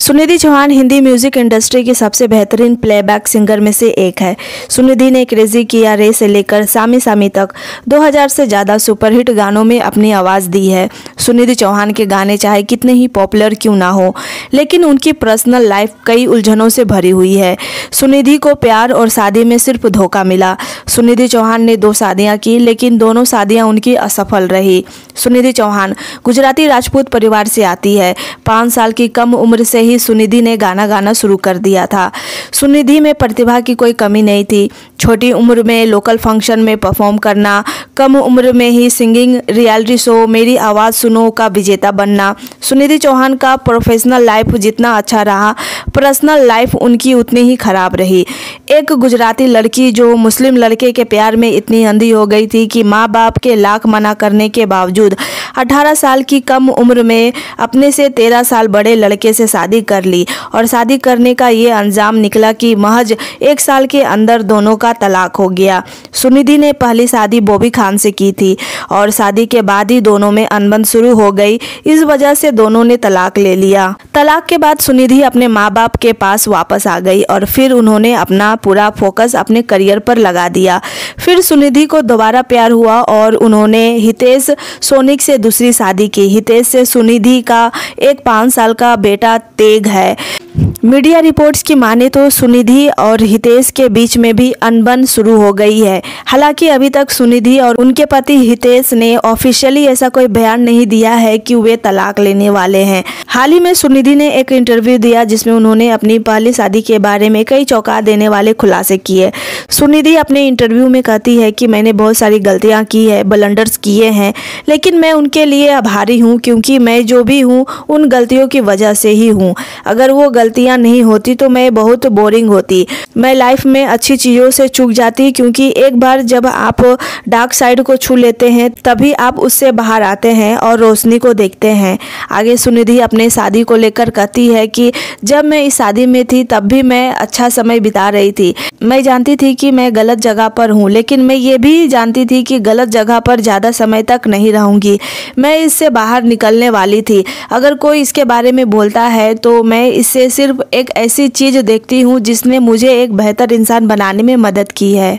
Sunidhi Chauhan Hindi music industry की सबसे बेहतरीन प्लेबैक सिंगर में से एक है। सुनिधि ने क्रेजी किया रे से लेकर सामी सामी तक 2000 से ज़्यादा सुपरहिट गानों में अपनी आवाज़ दी है। सुनिधि चौहान के गाने चाहे कितने ही पॉपुलर क्यों ना हो, लेकिन उनकी पर्सनल लाइफ कई उलझनों से भरी हुई है। सुनिधि को प्यार और शादी में सिर्फ धोखा मिला। सुनिधि चौहान ने 2 शादियाँ की, लेकिन दोनों शादियाँ उनकी असफल रही। सुनिधि चौहान गुजराती राजपूत परिवार से आती है। 5 साल की कम उम्र से ही सुनिधि ने गाना गाना शुरू कर दिया था। सुनिधि में प्रतिभा की कोई कमी नहीं थी। छोटी उम्र में लोकल फंक्शन में परफॉर्म करना, कम उम्र में ही सिंगिंग रियलिटी शो मेरी आवाज़ सुनो का विजेता बनना। सुनिधि चौहान का प्रोफेशनल लाइफ जितना अच्छा रहा, पर्सनल लाइफ उनकी उतनी ही खराब रही। एक गुजराती लड़की जो मुस्लिम लड़के के प्यार में इतनी अंधी हो गई थी कि माँ बाप के लाख मना करने के बावजूद 18 साल की कम उम्र में अपने से 13 साल बड़े लड़के से शादी कर ली, और शादी करने का ये अंजाम निकला कि महज 1 साल के अंदर दोनों का तलाक हो गया। सुनिधि ने पहली शादी बॉबी खान से की थी और शादी के बाद ही दोनों में अनबन शुरू हो गई। इस वजह से दोनों ने तलाक ले लिया। तलाक के बाद सुनिधि अपने माँ बाप के पास वापस आ गई और फिर उन्होंने अपना पूरा फोकस अपने करियर पर लगा दिया। फिर सुनिधि को दोबारा प्यार हुआ और उन्होंने हितेश सोनिक से दूसरी शादी की। हितेश से सुनिधि का एक 5 साल का बेटा तेग है। मीडिया रिपोर्ट्स की माने तो सुनिधि और हितेश के बीच में भी अनबन शुरू हो गई है। हालांकि अभी तक सुनिधि और उनके पति हितेश ने ऑफिशियली ऐसा कोई बयान नहीं दिया है कि वे तलाक लेने वाले हैं। हाल ही में सुनिधि ने एक इंटरव्यू दिया जिसमें उन्होंने अपनी पहली शादी के बारे में कई चौंका देने वाले खुलासे किए। सुनिधि अपने इंटरव्यू में कहती है कि मैंने बहुत सारी गलतियाँ की है, ब्लंडर्स किए हैं, लेकिन मैं उनके लिए आभारी हूँ क्योंकि मैं जो भी हूँ उन गलतियों की वजह से ही हूँ। अगर वो गलतियाँ नहीं होती तो मैं बहुत बोरिंग होती। मैं लाइफ में अच्छी चीज़ों से चूक जाती, क्योंकि एक बार जब आप डार्क साइड को छू लेते हैं तभी आप उससे बाहर आते हैं और रोशनी को देखते हैं। आगे सुनिधि अपने शादी को लेकर कहती है कि जब मैं इस शादी में थी तब भी मैं अच्छा समय बिता रही थी। मैं जानती थी कि मैं गलत जगह पर हूँ, लेकिन मैं ये भी जानती थी कि गलत जगह पर ज़्यादा समय तक नहीं रहूँगी। मैं इससे बाहर निकलने वाली थी। अगर कोई इसके बारे में बोलता है तो मैं इससे सिर्फ एक ऐसी चीज़ देखती हूँ जिसने मुझे एक बेहतर इंसान बनाने में मदद की है।